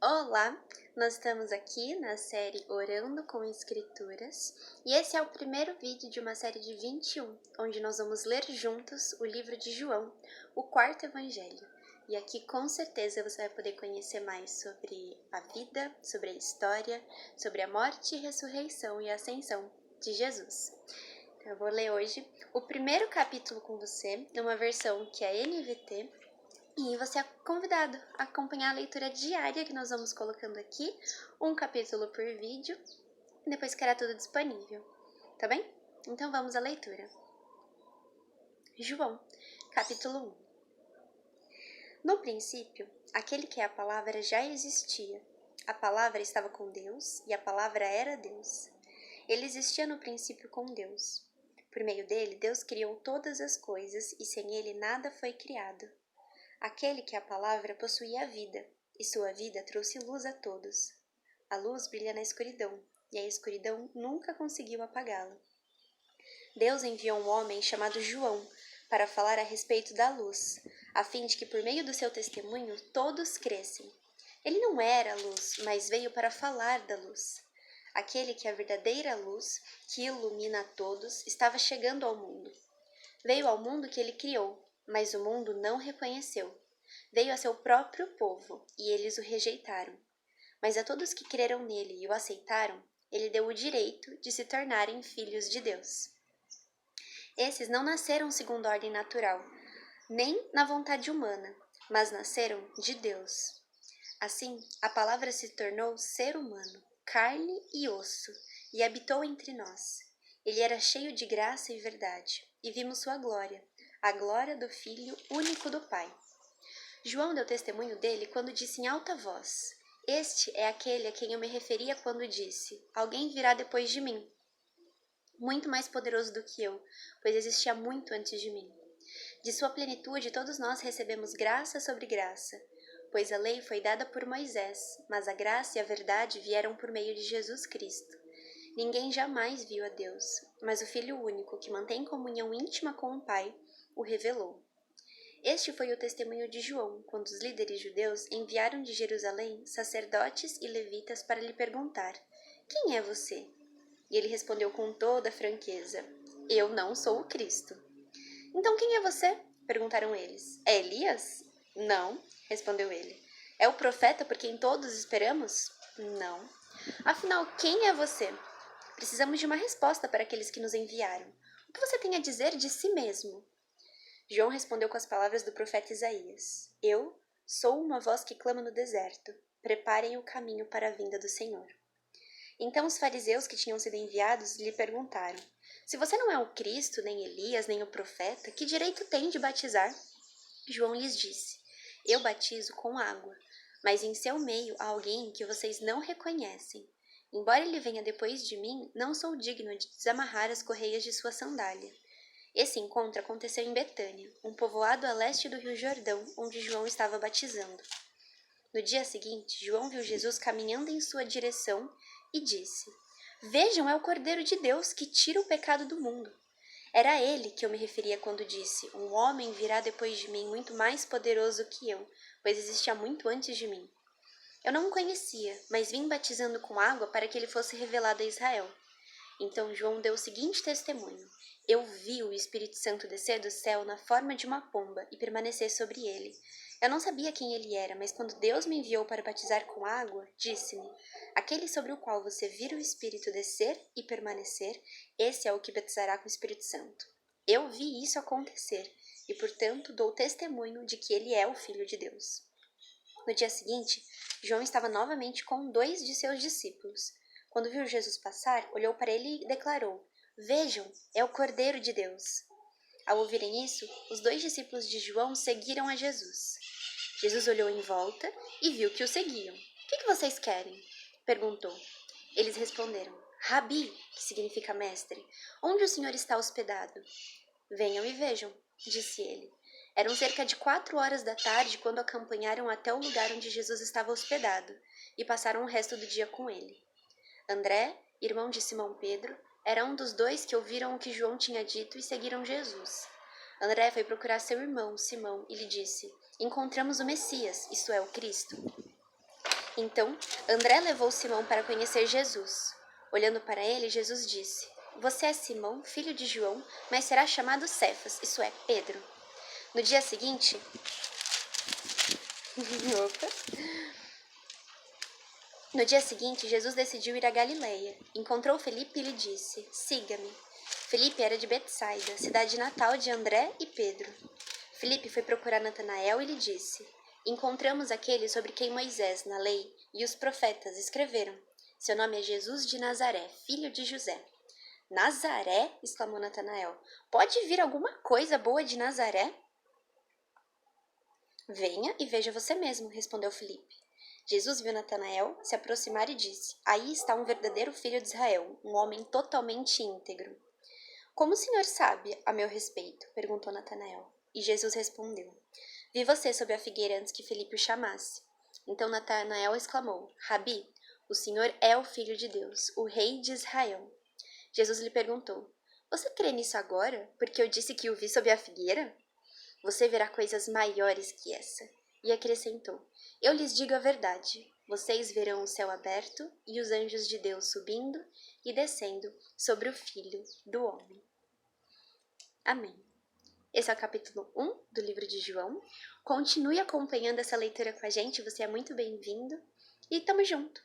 Olá! Nós estamos aqui na série Orando com Escrituras e esse é o primeiro vídeo de uma série de 21, onde nós vamos ler juntos o livro de João, o quarto evangelho. E aqui com certeza você vai poder conhecer mais sobre a vida, sobre a história, sobre a morte, ressurreição e ascensão de Jesus. Então, eu vou ler hoje o primeiro capítulo com você, numa versão que é NVT, e você é convidado a acompanhar a leitura diária que nós vamos colocando aqui, um capítulo por vídeo, depois ficará tudo disponível, tá bem? Então vamos à leitura. João, capítulo 1. No princípio, aquele que é a palavra já existia. A palavra estava com Deus e a palavra era Deus. Ele existia no princípio com Deus. Por meio dele, Deus criou todas as coisas e sem ele nada foi criado. Aquele que é a palavra possuía a vida, e sua vida trouxe luz a todos. A luz brilha na escuridão, e a escuridão nunca conseguiu apagá-la. Deus enviou um homem chamado João para falar a respeito da luz, a fim de que por meio do seu testemunho todos crescem. Ele não era a luz, mas veio para falar da luz. Aquele que é a verdadeira luz, que ilumina a todos, estava chegando ao mundo. Veio ao mundo que ele criou, mas o mundo não reconheceu. Veio a seu próprio povo, e eles o rejeitaram. Mas a todos que creram nele e o aceitaram, ele deu o direito de se tornarem filhos de Deus. Esses não nasceram segundo a ordem natural, nem na vontade humana, mas nasceram de Deus. Assim, a palavra se tornou ser humano, carne e osso, e habitou entre nós. Ele era cheio de graça e verdade, e vimos sua glória, a glória do Filho único do Pai. João deu testemunho dele quando disse em alta voz: Este é aquele a quem eu me referia quando disse: Alguém virá depois de mim, muito mais poderoso do que eu, pois existia muito antes de mim. De sua plenitude todos nós recebemos graça sobre graça, pois a lei foi dada por Moisés, mas a graça e a verdade vieram por meio de Jesus Cristo. Ninguém jamais viu a Deus, mas o Filho único, que mantém comunhão íntima com o Pai, o revelou. Este foi o testemunho de João, quando os líderes judeus enviaram de Jerusalém sacerdotes e levitas para lhe perguntar: Quem é você? E ele respondeu com toda franqueza: Eu não sou o Cristo. Então quem é você? Perguntaram eles. É Elias? Não, respondeu ele. É o profeta por quem todos esperamos? Não. Afinal, quem é você? Precisamos de uma resposta para aqueles que nos enviaram. O que você tem a dizer de si mesmo? João respondeu com as palavras do profeta Isaías: Eu sou uma voz que clama no deserto. Preparem o caminho para a vinda do Senhor. Então os fariseus que tinham sido enviados lhe perguntaram: Se você não é o Cristo, nem Elias, nem o profeta, que direito tem de batizar? João lhes disse: Eu batizo com água, mas em seu meio há alguém que vocês não reconhecem. Embora ele venha depois de mim, não sou digno de desamarrar as correias de sua sandália. Esse encontro aconteceu em Betânia, um povoado a leste do Rio Jordão, onde João estava batizando. No dia seguinte, João viu Jesus caminhando em sua direção e disse: Vejam, é o Cordeiro de Deus que tira o pecado do mundo. Era a ele que eu me referia quando disse: Um homem virá depois de mim muito mais poderoso que eu, pois existia muito antes de mim. Eu não o conhecia, mas vim batizando com água para que ele fosse revelado a Israel. Então João deu o seguinte testemunho: Eu vi o Espírito Santo descer do céu na forma de uma pomba e permanecer sobre ele. Eu não sabia quem ele era, mas quando Deus me enviou para batizar com água, disse-me: Aquele sobre o qual você vira o Espírito descer e permanecer, esse é o que batizará com o Espírito Santo. Eu vi isso acontecer e, portanto, dou testemunho de que ele é o Filho de Deus. No dia seguinte, João estava novamente com 2 de seus discípulos. Quando viu Jesus passar, olhou para ele e declarou: Vejam, é o Cordeiro de Deus. Ao ouvirem isso, os 2 discípulos de João seguiram a Jesus. Jesus olhou em volta e viu que o seguiam. O que vocês querem? Perguntou. Eles responderam: Rabi, que significa mestre, onde o Senhor está hospedado? Venham e vejam, disse ele. Eram cerca de 4 horas da tarde quando acompanharam até o lugar onde Jesus estava hospedado e passaram o resto do dia com ele. André, irmão de Simão Pedro, era um dos 2 que ouviram o que João tinha dito e seguiram Jesus. André foi procurar seu irmão, Simão, e lhe disse: Encontramos o Messias, isto é, o Cristo. Então, André levou Simão para conhecer Jesus. Olhando para ele, Jesus disse: Você é Simão, filho de João, mas será chamado Cefas, isso é, Pedro. No dia seguinte, Opa. No dia seguinte, Jesus decidiu ir a Galileia. Encontrou Felipe e lhe disse: Siga-me. Felipe era de Betsaida, cidade natal de André e Pedro. Felipe foi procurar Natanael e lhe disse: Encontramos aquele sobre quem Moisés, na lei, e os profetas escreveram. Seu nome é Jesus de Nazaré, filho de José. Nazaré? Exclamou Natanael. Pode vir alguma coisa boa de Nazaré? Venha e veja você mesmo, respondeu Felipe. Jesus viu Natanael se aproximar e disse: Aí está um verdadeiro filho de Israel, um homem totalmente íntegro. Como o senhor sabe a meu respeito? Perguntou Natanael. E Jesus respondeu: Vi você sob a figueira antes que Felipe o chamasse. Então Natanael exclamou: Rabi, o senhor é o filho de Deus, o rei de Israel. Jesus lhe perguntou: Você crê nisso agora, porque eu disse que o vi sob a figueira? Você verá coisas maiores que essa. E acrescentou: Eu lhes digo a verdade. Vocês verão o céu aberto e os anjos de Deus subindo e descendo sobre o Filho do Homem. Amém. Esse é o capítulo 1 do livro de João. Continue acompanhando essa leitura com a gente, você é muito bem-vindo. E tamo junto!